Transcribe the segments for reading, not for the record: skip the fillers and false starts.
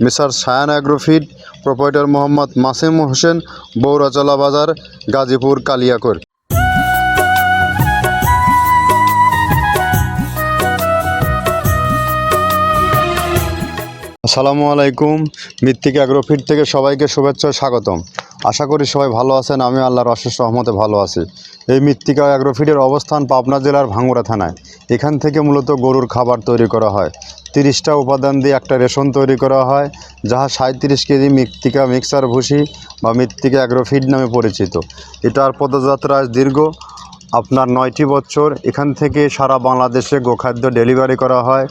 Mister Sayan Agrofeed, proprietor Mohammad Masim Hossain, Bourachala Bazar, Gazipur, Kaliakair. আসসালামু আলাইকুম। মৃত্তিকা অ্যাগ্রোফিড থেকে সবাইকে শুভেচ্ছা ও স্বাগতম। আশা করি সবাই ভালো আছেন। আমি আল্লাহর অশেষ রহমতে ভালো আছি। এই মৃত্তিকা অ্যাগ্রোফিডের অবস্থান পাবনা জেলার ভাঙ্গুড়া থানায়। এখান থেকে মূলত গরুর খাবার তৈরি করা হয়। 30টা উপাদান দিয়ে একটা রেশন তৈরি করা হয়, যাহা 37 কেজি মৃত্তিকা মিক্সার ভুসি বা মৃত্তিকা অ্যাগ্রোফিড নামে পরিচিত। এটার পদযাত্রা দীর্ঘ আপনার 9টি বছর। এখান থেকে সারা বাংলাদেশে গোখাদ্য ডেলিভারি করা হয়।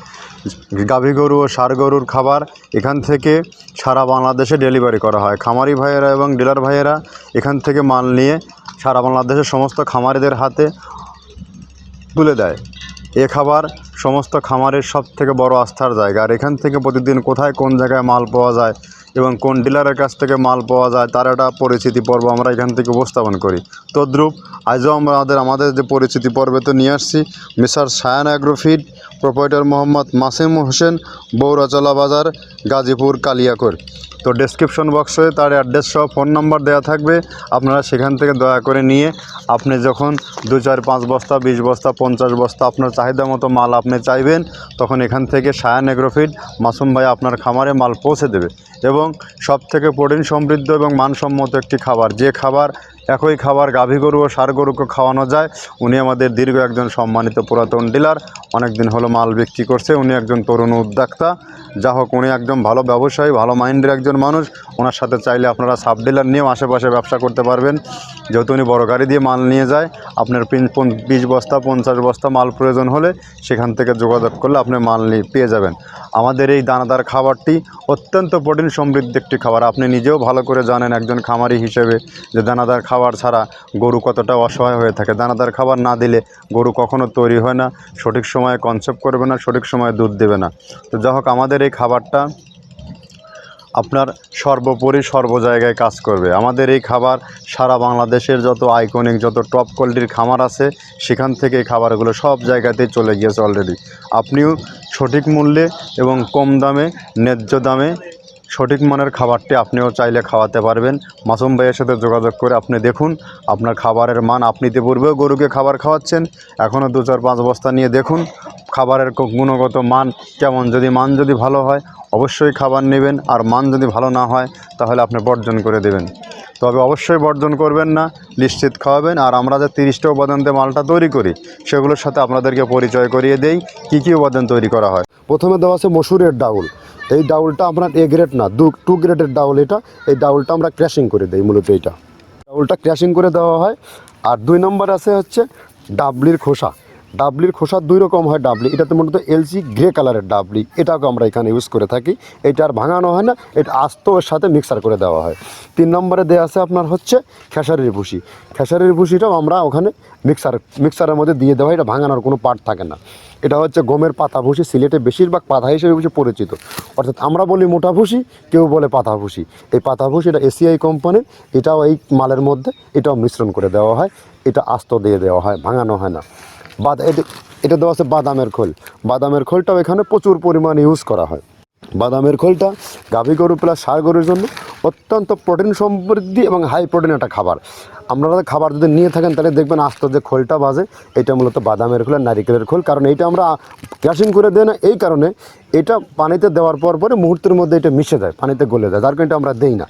গাভী গরু ও ষাঁড় গরুর খাবার এখান থেকে সারা বাংলাদেশে ডেলিভারি করা হয়। খামারি ভাইয়েরা এবং ডিলার ভাইয়েরা এখান থেকে মাল নিয়ে সারা বাংলাদেশের সমস্ত খামারিদের হাতে তুলে দেয়। এ খাবার সমস্ত খামারের সব থেকে বড় আস্থার জায়গা। আর এখান থেকে প্রতিদিন কোথায় কোন জায়গায় মাল পাওয়া যায় এবং কোন ডিলারের কাছ থেকে মাল পাওয়া যায় তার একটা পরিচিতি পর্ব আমরা এখান থেকে উপস্থাপন করি। তদ্রূপ আজও আমাদের যে পরিচিতি পর্বে তো নিয়ে আসছি mister Sayan Agrofeed, proprietor Mohammad Masim Hossain, Bourachala Bazar, Gazipur, Kaliakair. তো ডেসক্রিপশন বক্সে তার অ্যাড্রেস সহ ফোন নাম্বার দেওয়া থাকবে। আপনারা সেখান থেকে দয়া করে নিয়ে আপনি যখন 2, 4, 5 বস্তা, 20 বস্তা, 50 বস্তা আপনার চাহিদা মতো মাল আপনি চাইবেন, তখন এখান থেকে সায়ান অ্যাগ্রোফিড মাসুম ভাই আপনার খামারে মাল পৌঁছে দেবে। এবং সবথেকে প্রোটিন সমৃদ্ধ এবং মানসম্মত একটি খাবার, যে খাবার একই খাবার গাভী গরু ও ষাঁড় গরুকে খাওয়ানো যায়। উনি আমাদের দীর্ঘ একজন সম্মানিত পুরাতন ডিলার, অনেক দিন হলো মাল বিক্রি করছে। উনি একজন তরুণ উদ্যোক্তা। যা হোক, উনি একজন ভালো ব্যবসায়ী, ভালো মাইন্ডের একজন মানুষ। ওনার সাথে চাইলে আপনারা সাব ডিলার নিয়েও আশেপাশে ব্যবসা করতে পারবেন। যেহেতু উনি বড় গাড়ি দিয়ে মাল নিয়ে যায়, আপনার 20 বস্তা 50 বস্তা মাল প্রয়োজন হলে সেখান থেকে যোগাযোগ করলে আপনি মাল পেয়ে যাবেন। আমাদের এই দানাদার খাবারটি অত্যন্ত প্রোটিন সমৃদ্ধ একটি খাবার। আপনি নিজেও ভালো করে জানেন একজন খামারি হিসেবে যে দানাদার খাবার ছাড়া গরু কতটা অসহায় হয়ে থাকে। দানাদার খাবার না দিলে গরু কখনো তৈরি হয় না, সঠিক সময়ে কনসেপ্ট করবে না, সঠিক সময়ে দুধ দেবে না। তো যাই হোক, আমাদের এই খাবারটা আপনার সর্বোপরি সর্ব জায়গায় কাজ করবে। আমাদের এই খাবার সারা বাংলাদেশের যত আইকনিক, যত টপ কোয়ালিটির খামার আছে, সেখান থেকে এই খাবারগুলো সব জায়গাতেই চলে গিয়েছে অলরেডি। আপনিও সঠিক মূল্যে এবং কম দামে, ন্যায্য দামে সঠিক মানের খাবারটি আপনিও চাইলে খাওয়াতে পারবেন। মাসুম ভাইয়ের সাথে যোগাযোগ করে আপনি দেখুন আপনার খাবারের মান। আপনি তো পূর্বেও গরুকে খাবার খাওয়াচ্ছেন, এখনও 2, 4, 5 বস্তা নিয়ে দেখুন খাবারের গুণগত মান কেমন। মান যদি ভালো হয় অবশ্যই খাবার নেবেন, আর মান যদি ভালো না হয় তাহলে আপনি বর্জন করে দেবেন। তবে অবশ্যই বর্জন করবেন না, নিশ্চিত খাওয়াবেন। আর আমরা যে 30টা উপাদান দিয়ে মালটা তৈরি করি সেগুলোর সাথে আপনাদেরকে পরিচয় করিয়ে দেই কী কী উপাদান তৈরি করা হয়। প্রথমে দেওয়া আছে মসুরের ডাউল। এই ডাউলটা আপনার A গ্রেড না, 2 গ্রেডের ডাউল এটা। এই ডাউলটা আমরা ক্র্যাশিং করে দিই, মূলত এইটা ডাউলটা ক্র্যাশিং করে দেওয়া হয়। আর 2 নম্বর আছে হচ্ছে ডাবলির খোসা। ডাবলির খোসা 2 রকম হয় ডাবলি, এটাতে মূলত এলসি গ্রে কালারের ডাবলি, এটাকে আমরা এখানে ইউজ করে থাকি। এটা আর ভাঙানো হয় না, এটা আস্ত ওর সাথে মিক্সার করে দেওয়া হয়। 3 নম্বরে দেওয়া আছে আপনার হচ্ছে খেসারির ভুসি। খেসারির ভুসিটাও আমরা ওখানে মিক্সারের মধ্যে দিয়ে দেওয়া হয়। এটা ভাঙানোর কোনো পার্ট থাকে না। এটা হচ্ছে গমের পাতা ভুসি, সিলেটে বেশিরভাগ পাতা হিসেবে পরিচিত। অর্থাৎ আমরা বলি মোটা ভুসি, কেউ বলে পাতা ভুসি। এই পাতা ভুসি এটা এসিআই কোম্পানির, এটাও এই মালের মধ্যে এটাও মিশ্রণ করে দেওয়া হয়। এটা আস্ত দিয়ে দেওয়া হয়, ভাঙানো হয় না। এটা দেওয়া আছে বাদামের খোল। বাদামের খোলটাও এখানে প্রচুর পরিমাণে ইউজ করা হয়। বাদামের খোলটা গাভী গরু প্লাস ষাঁড় গরুর জন্য অত্যন্ত প্রোটিন সমৃদ্ধি এবং হাই প্রোটিন একটা খাবার। আপনারা খাবার যদি নিয়ে থাকেন তাহলে দেখবেন আস্ত যে খোলটা বাজে, এটা মূলত বাদামের খোল আর নারিকেলের খোল। কারণ এইটা আমরা ক্র্যাশিং করে দেয় না, এই কারণে এটা পানিতে দেওয়ার পরে মুহূর্তের মধ্যে এটা মিশে যায়, পানিতে গলে যায়, যার কারণে এটা আমরা দেই না।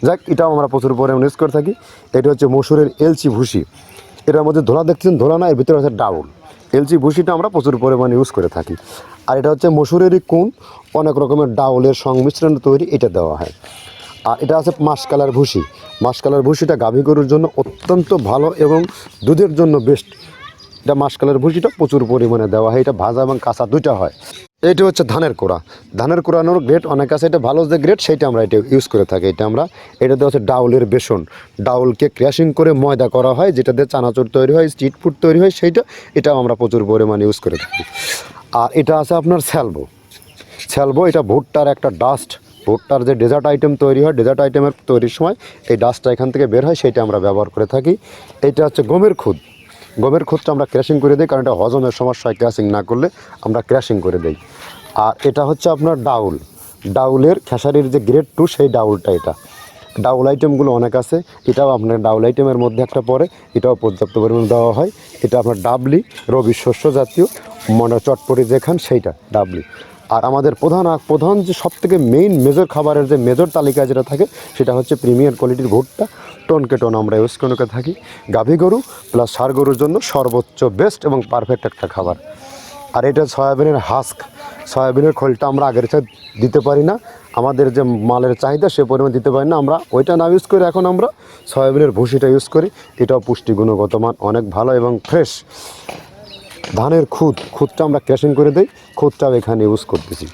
যাক, এটাও আমরা প্রচুর পরিমাণে ইউজ করে থাকি। এটা হচ্ছে মসুরের এলচি ভুসি। এটার মধ্যে ধোলা দেখছেন, ধোলা না, এর ভিতরে হচ্ছে ডাউল। এলচি ভুসিটা আমরা প্রচুর পরিমাণে ইউজ করে থাকি। আর এটা হচ্ছে মসুরেরই কুন, অনেক রকমের ডাউলের সংমিশ্রণ তৈরি, এটা দেওয়া হয়। আর এটা আছে মাসকালার ভুসি। মাসকালার ভুসিটা গাভী গরুর জন্য অত্যন্ত ভালো এবং দুধের জন্য বেস্ট। এটা মাসকালার ভুসিটা প্রচুর পরিমাণে দেওয়া হয়। এটা ভাজা এবং কাঁচা দুইটা হয়। এইটা হচ্ছে ধানের কোড়া। ধানের কোড়ানোর গ্রেড অনেক আছে, এটা ভালো যে গ্রেড সেইটা আমরা এটা ইউজ করে থাকি। এটা দেওয়া হচ্ছে ডাউলের বেসন। ডাউলকে ক্র্যাশিং করে ময়দা করা হয়, যেটা দিয়ে চানাচুর তৈরি হয়, স্ট্রিট ফুড তৈরি হয়, এটাও আমরা প্রচুর পরিমাণে ইউজ করে থাকি। আর এটা আছে আপনার স্যালবো। এটা ভুট্টার একটা ডাস্ট। ভুট্টার যে ডেজার্ট আইটেম তৈরি হয়, ডেজার্ট আইটেমের তৈরির সময় এই ডাস্টটা এখান থেকে বের হয়, সেইটা আমরা ব্যবহার করে থাকি। এটা হচ্ছে গমের খুদ। গমের খুদটা আমরা ক্র্যাশিং করে দিই, কারণ এটা হজমের সমস্যায় ক্র্যাশিং না করলে আমরা ক্র্যাশিং করে দিই। আর এটা হচ্ছে আপনার ডাউল। ডাউলের খেসারির যে গ্রেড 2 সেই ডাউলটা এটা। ডাউল আইটেমগুলো অনেক আছে, এটাও আপনার ডাউল আইটেমের মধ্যে একটা পড়ে, এটাও পর্যাপ্ত পরিমাণ দেওয়া হয়। এটা আপনার ডাবলি রবি শস্য জাতীয় মনে চটপটি যেখান সেইটা ডাবলি। আর আমাদের প্রধান যে সবথেকে মেইন মেজর খাবারের যে মেজর তালিকায় যেটা থাকে সেটা হচ্ছে প্রিমিয়ার কোয়ালিটির ভুট্টা টনকে টন আমরা ইউজ করে থাকি। গাভী গরু প্লাস ষাঁড় গরুর জন্য সর্বোচ্চ বেস্ট এবং পারফেক্ট একটা খাবার। আর এটা সয়াবিনের হাস্ক, সয়াবিনের খোলটা আমরা আগের চেয়ে দিতে পারি না, আমাদের যে মালের চাহিদা সে পরিমাণ দিতে পারি না, আমরা ওইটা না ইউজ করে এখন আমরা সয়াবিনের ভুসিটা ইউজ করি। এটাও পুষ্টি গুণগত মান অনেক ভালো এবং ফ্রেশ। ধানের খুদটা আমরা ক্যাশিং করে দিই, খুদটাও এখানে ইউজ করতেছি।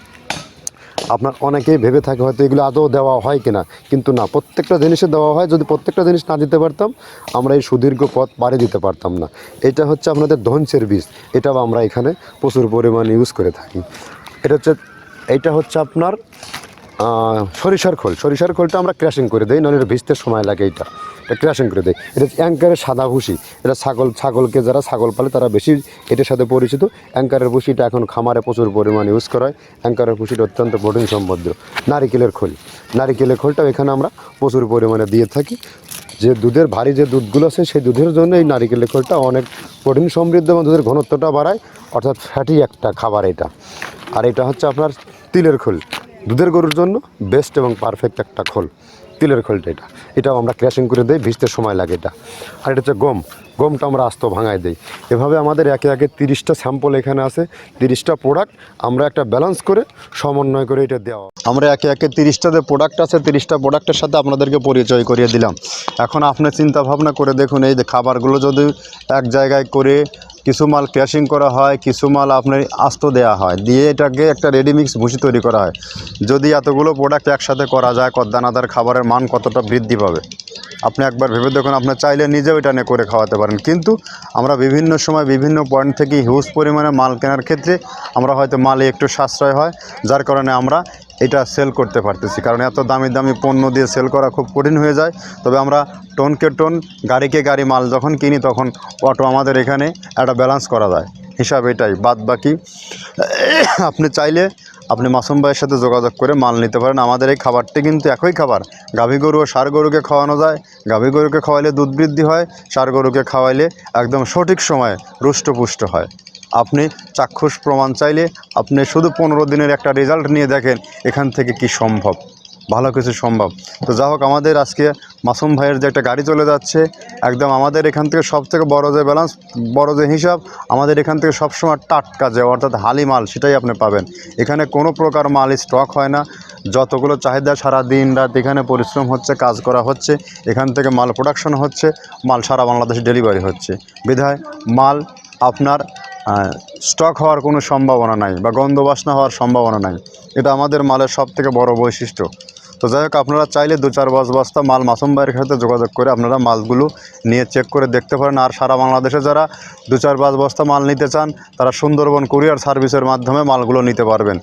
আপনার অনেকেই ভেবে থাকে হয়তো এগুলো আদৌ দেওয়া হয় কিনা, কিন্তু না, প্রত্যেকটা জিনিসে দেওয়া হয়। যদি প্রত্যেকটা জিনিস না দিতে পারতাম আমরা এই সুদীর্ঘ পথ পাড়ি দিতে পারতাম না। এটা হচ্ছে আপনাদের ধনসের বীজ, এটাও আমরা এখানে প্রচুর পরিমাণে ইউজ করে থাকি। এইটা হচ্ছে আপনার সরিষার খোলটা আমরা ক্র্যাশিং করে দিই, নাহলে এটা ভিজতে সময় লাগে। এটা ক্র্যাশিং করে দেয়। এটা অ্যাঙ্কারের সাদা ভুসি, এটা ছাগলকে যারা ছাগল পালে তারা বেশি এটার সাথে পরিচিত। অ্যাঙ্কারের ভুসিটা এখন খামারে প্রচুর পরিমাণে ইউজ করা হয়। অ্যাঙ্কারের ভুসিটা অত্যন্ত প্রোটিন সমৃদ্ধ। নারিকেলের খোলটাও এখানে আমরা প্রচুর পরিমাণে দিয়ে থাকি। যে দুধের ভারী যে দুধগুলো আছে সেই দুধের জন্য এই নারিকেলের খোলটা অনেক প্রোটিন সমৃদ্ধ এবং দুধের ঘনত্বটা বাড়ায়, অর্থাৎ ফ্যাটি একটা খাবার এটা। আর এটা হচ্ছে আপনার তিলের খোল, দুধের গরুর জন্য বেস্ট এবং পারফেক্ট একটা খোল, তিলের খোলটা। এটাও আমরা ক্র্যাশিং করে দিই, ভিজতে সময় লাগে এটা। আর এটা হচ্ছে গমটা আমরা আস্ত ভাঙায় দিই। এভাবে আমাদের একে 30টা স্যাম্পল এখানে আছে, 30টা প্রোডাক্ট আমরা একটা ব্যালেন্স করে সমন্বয় করে এটা দেওয়া। আমরা একে 30টা যে প্রোডাক্ট আছে 30টা প্রোডাক্টের সাথে আপনাদেরকে পরিচয় করিয়ে দিলাম। এখন আপনি চিন্তা ভাবনা করে দেখুন, এই যে খাবারগুলো যদি এক জায়গায় করে কিছু মাল ক্র্যাশিং করা হয়, কিছু মাল আপনার আস্ত দেওয়া হয়, দিয়ে এটাকে একটা রেডিমিক্স ভুসি তৈরি করা হয়। যদি এতগুলো প্রোডাক্ট একসাথে করা যায়, দানাদার খাবারের মান কতটা বৃদ্ধি পাবে আপনি একবার ভেবে দেখুন। আপনি চাইলে নিজেও এটা নিয়ে করে খাওয়াতে পারেন। কিন্তু আমরা বিভিন্ন সময় বিভিন্ন পয়েন্ট থেকে হিউজ পরিমাণে মাল কেনার ক্ষেত্রে আমরা হয়তো মালে একটু সাশ্রয় হয়, যার কারণে আমরা এটা সেল করতে পারতেছি। কারণ এত দামি পণ্য দিয়ে সেল করা খুব কঠিন হয়ে যায়। তবে আমরা টনকে টন গাড়িকে গাড়ি মাল যখন কিনি তখন অটো আমাদের এখানে একটা ব্যালেন্স করা যায়, হিসাব এটাই। বাদ বাকি আপনি চাইলে আপনি মাসুম ভাইয়ের সাথে যোগাযোগ করে মাল নিতে পারেন। আমাদের এই খাবারটি কিন্তু একই খাবার, গাভী গরু ও ষাঁড় গরুকে খাওয়ানো যায়। গাভী গরুকে খাওয়াইলে দুধ বৃদ্ধি হয়, ষাঁড় গরুকে খাওয়াইলে একদম সঠিক সময়ে রুষ্টপুষ্ট হয়। আপনি চাক্ষুষ প্রমাণ চাইলে আপনি শুধু 15 দিনের একটা রেজাল্ট নিয়ে দেখেন এখান থেকে কি সম্ভব, ভালো কিছু সম্ভব। তো যা হোক, আমাদের আজকে মাসুম ভাইয়ের যে একটা গাড়ি চলে যাচ্ছে, একদম আমাদের এখান থেকে সবথেকে বড় যে ব্যালেন্স, বড় যে হিসাব, আমাদের এখান থেকে সবসময় টাটকা যে অর্থাৎ হালি মাল সেটাই আপনি পাবেন। এখানে কোনো প্রকার মাল স্টক হয় না। যতগুলো চাহিদা সারা দিন রাত এখানে পরিশ্রম হচ্ছে, কাজ করা হচ্ছে, এখান থেকে মাল প্রোডাকশন হচ্ছে, মাল সারা বাংলাদেশে ডেলিভারি হচ্ছে। বিধায় মাল আপনার স্টক হওয়ার কোনো সম্ভাবনা নাই বা গন্ধ বাসনা হওয়ার সম্ভাবনা নাই। এটা আমাদের মালের সবথেকে বড় বৈশিষ্ট্য। তো যাই হোক, আপনারা চাইলে 2-4 বস্তা মাল মাসুম ভাইয়ের সাথে যোগাযোগ করে আপনারা মালগুলো নিয়ে চেক করে দেখতে পারেন। আর সারা বাংলাদেশে যারা 2-4 বস্তা মাল নিতে চান তারা সুন্দরবন কুরিয়ার সার্ভিসের মাধ্যমে মালগুলো নিতে পারবেন।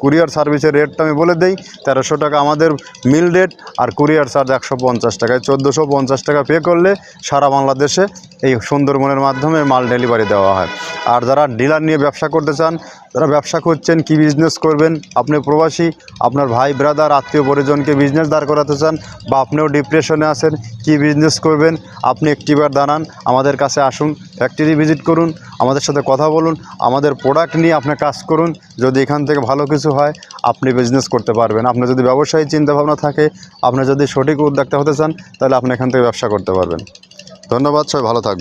কুরিয়ার সার্ভিসের রেটটা আমি বলে দেই, 1300 টাকা আমাদের মিল রেট, আর কুরিয়ার চার্জ 150 টাকায় 1450 টাকা পে করলে সারা বাংলাদেশে এই সুন্দরবনের মাধ্যমে মাল ডেলিভারি দেওয়া হয়। আর যারা ডিলার নিয়ে ব্যবসা করতে চান, যারা ব্যবসা করছেন, কি বিজনেস করবেন, আপনি প্রবাসী, আপনার ভাই ব্রাদার আত্মীয় পরিজনকে বিজনেস দাঁড় করাতে চান, বা আপনিও ডিপ্রেশনে আছেন, কি বিজনেস করবেন, আপনি একটিবার দাঁড়ান, আমাদের কাছে আসুন, ফ্যাক্টরি ভিজিট করুন, আমাদের সাথে কথা বলুন, আমাদের প্রোডাক্ট নিয়ে আপনি কাজ করুন। যদি এখান থেকে ভালো কিছু হয় আপনি বিজনেস করতে পারবেন। আপনার যদি ব্যবসায়ী চিন্তাভাবনা থাকে, আপনি যদি সঠিক উদ্যোক্তা হতে চান, তাহলে আপনি এখান থেকে ব্যবসা করতে পারবেন। ধন্যবাদ, সবাই ভালো থাকবেন।